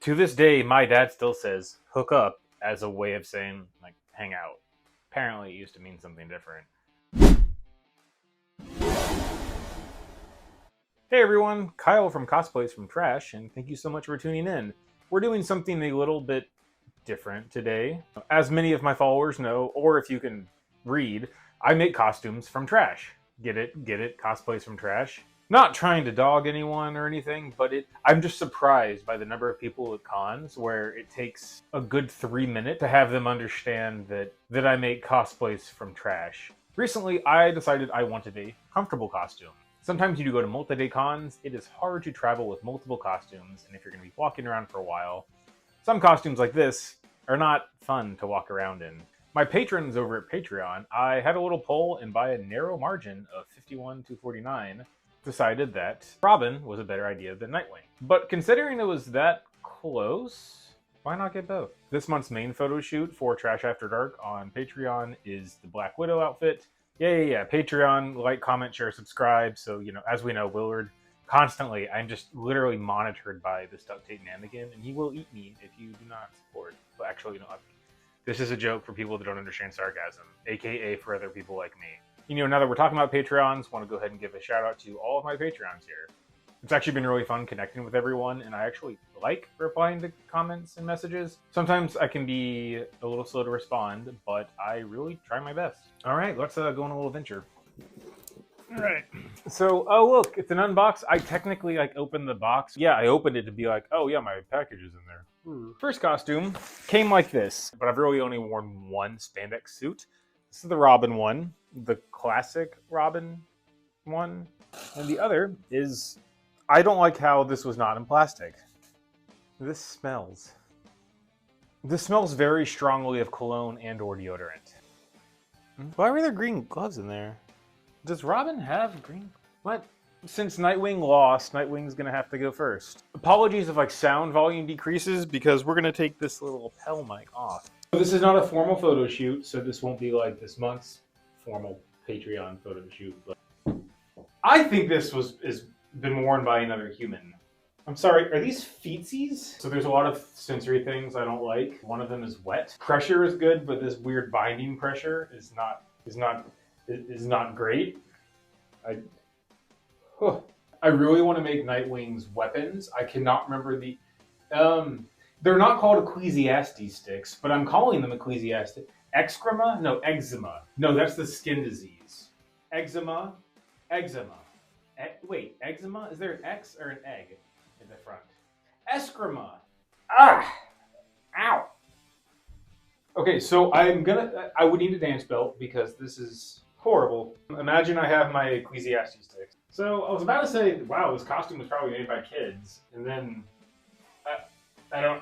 To this day, my dad still says hook up as a way of saying, like, hang out. Apparently, it used to mean something different. Hey everyone, Kyle from Cosplays from Trash, and thank you so much for tuning in. We're doing something a little bit different today. As many of my followers know, or if you can read, I make costumes from trash. Get it? Get it? Cosplays from trash. Not trying to dog anyone or anything, but I'm just surprised by the number of people at cons where it takes a good 3 minutes to have them understand that I make cosplays from trash. Recently, I decided I wanted a comfortable costume. Sometimes you do go to multi-day cons, it is hard to travel with multiple costumes, and if you're going to be walking around for a while, some costumes like this are not fun to walk around in. My patrons over at Patreon, I had a little poll, and by a narrow margin of 51 to 49, decided that Robin was a better idea than Nightwing. But considering it was that close, why not get both? This month's main photo shoot for Trash After Dark on Patreon is the Black Widow outfit. Yeah. Patreon, like, comment, share, subscribe. So, as we know, Willard, constantly, I'm just literally monitored by this duct tape mannequin, and he will eat me if you do not support. But actually, this is a joke for people that don't understand sarcasm, aka for other people like me. Now that we're talking about Patreons, want to go ahead and give a shout out to all of my Patreons here. It's actually been really fun connecting with everyone, and I actually like replying to comments and messages. Sometimes I can be a little slow to respond, but I really try my best. All right, let's go on a little venture. All right. So, oh look, it's an unbox. I technically opened the box. Yeah, I opened it to be like, oh yeah, my package is in there. First costume came like this, but I've really only worn one spandex suit. This is the Robin one, the classic Robin one, and the other is, I don't like how this was not in plastic. This smells very strongly of cologne and or deodorant. Why were there green gloves in there? Does Robin have green? What? Since Nightwing lost, Nightwing's gonna have to go first. Apologies if sound volume decreases because we're gonna take this little lapel mic off. This is not a formal photo shoot, so this won't be like this month's formal Patreon photo shoot. But I think this is been worn by another human. I'm sorry, are these feetsies? So there's a lot of sensory things I don't like. One of them is wet. Pressure is good, but this weird binding pressure is not great. I really want to make Nightwing's weapons. I cannot remember the they're not called Ecclesiastes sticks, but I'm calling them Ecclesiastes. Eczema? No, eczema. No, that's the skin disease. Eczema. Wait, eczema? Is there an X or an egg in the front? Eskrima. Ah! Ow! Okay, so I would need a dance belt because this is horrible. Imagine I have my Ecclesiastes sticks. So I was about to say, wow, this costume was probably made by kids, and then I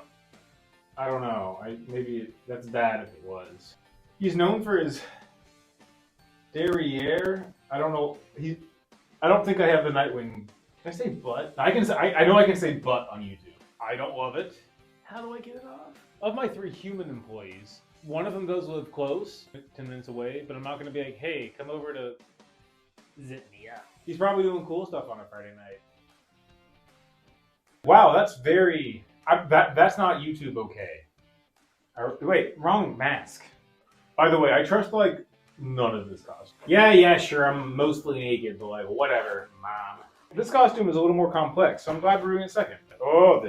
don't know. Maybe that's bad if it was. He's known for his derriere. I don't know. I don't think I have the Nightwing. Can I say butt? I know I can say butt on YouTube. I don't love it. How do I get it off? Of my 3 human employees, one of them does live close, 10 minutes away, but I'm not going to be like, hey, come over to zip me up. He's probably doing cool stuff on a Friday night. Wow, that's very... that's not YouTube okay. Wait, wrong mask. By the way, I trust, none of this costume. Yeah, sure, I'm mostly naked, but, whatever, mom. This costume is a little more complex, so I'm glad we're doing it second. Oh,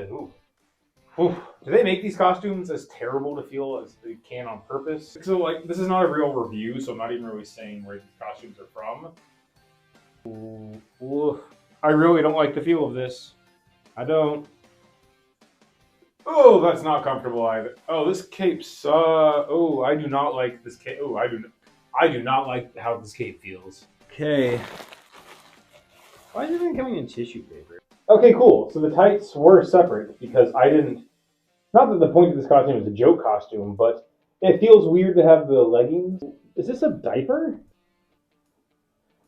ooh. Do they make these costumes as terrible to feel as they can on purpose? So, this is not a real review, so I'm not even really saying where these costumes are from. Ooh. I really don't like the feel of this. I don't. Oh, that's not comfortable either. Oh, this cape I do not like this cape. Oh, I do not like how this cape feels. Okay. Why is everything coming in tissue paper? Okay, cool. So the tights were separate because I didn't... Not that the point of this costume is a joke costume, but it feels weird to have the leggings. Is this a diaper?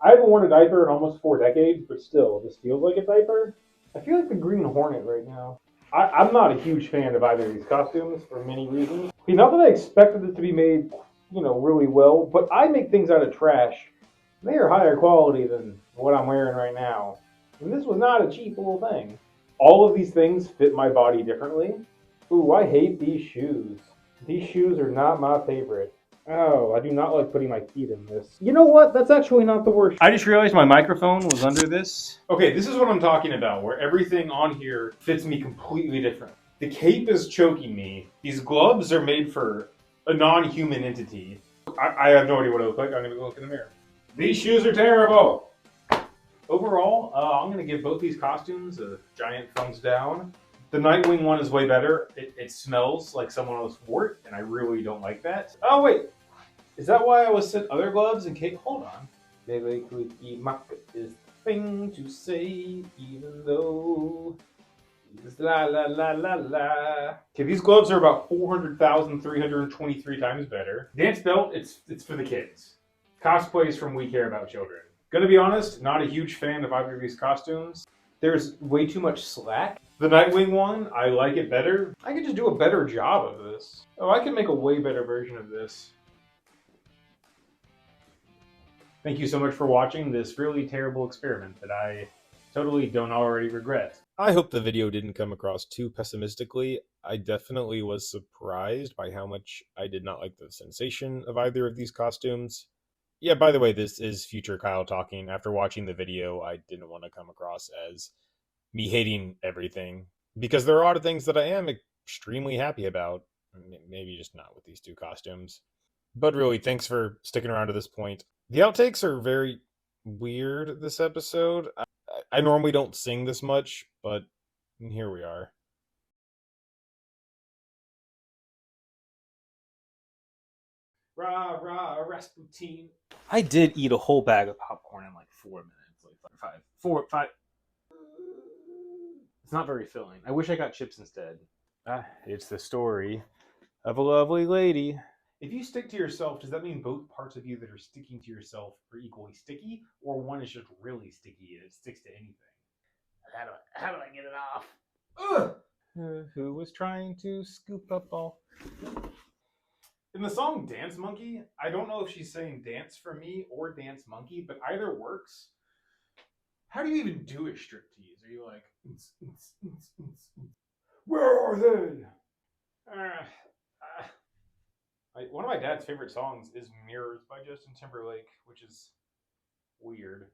I haven't worn a diaper in almost 4 decades, but still, this feels like a diaper. I feel like the Green Hornet right now. I'm not a huge fan of either of these costumes for many reasons. Not that I expected it to be made, really well, but I make things out of trash. They are higher quality than what I'm wearing right now. And this was not a cheap little thing. All of these things fit my body differently. Ooh, I hate these shoes. These shoes are not my favorite. Oh, I do not like putting my feet in this. You know what? That's actually not the worst. I just realized my microphone was under this. Okay, this is what I'm talking about, where everything on here fits me completely different. The cape is choking me. These gloves are made for a non-human entity. I have no idea what it looks like. I don't even look in the mirror. These shoes are terrible. Overall, I'm going to give both these costumes a giant thumbs down. The Nightwing one is way better. It smells like someone else wore it, and I really don't like that. Oh, wait. Is that why I was sent other gloves and cape? Hold on. Lele Quickie Muck is the thing to say, even though it's la la la la la. Okay, these gloves are about 400,323 times better. Dance belt, it's for the kids. Cosplays from We Care About Children. Gonna be honest, not a huge fan of either of these costumes. There's way too much slack. The Nightwing one, I like it better. I could just do a better job of this. Oh, I could make a way better version of this. Thank you so much for watching this really terrible experiment that I totally don't already regret. I hope the video didn't come across too pessimistically. I definitely was surprised by how much I did not like the sensation of either of these costumes. Yeah, by the way, this is future Kyle talking. After watching the video, I didn't want to come across as me hating everything, because there are a lot of things that I am extremely happy about. Maybe just not with these two costumes. But really, thanks for sticking around to this point. The outtakes are very weird this episode. I normally don't sing this much, but here we are. Rah, rah, Rasputin. I did eat a whole bag of popcorn in like 4 minutes. Like 5. It's not very filling. I wish I got chips instead. It's the story of a lovely lady. If you stick to yourself, does that mean both parts of you that are sticking to yourself are equally sticky, or one is just really sticky and it sticks to anything? How do I get it off? Ugh! Who was trying to scoop up all? In the song Dance Monkey, I don't know if she's saying dance for me or dance monkey, but either works. How do you even do a striptease? Are you like, where are they? One of my dad's favorite songs is Mirrors by Justin Timberlake, which is weird.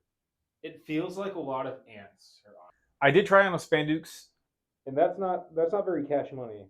It feels like a lot of ants are on. I did try on a Spandex, and that's not very cash money.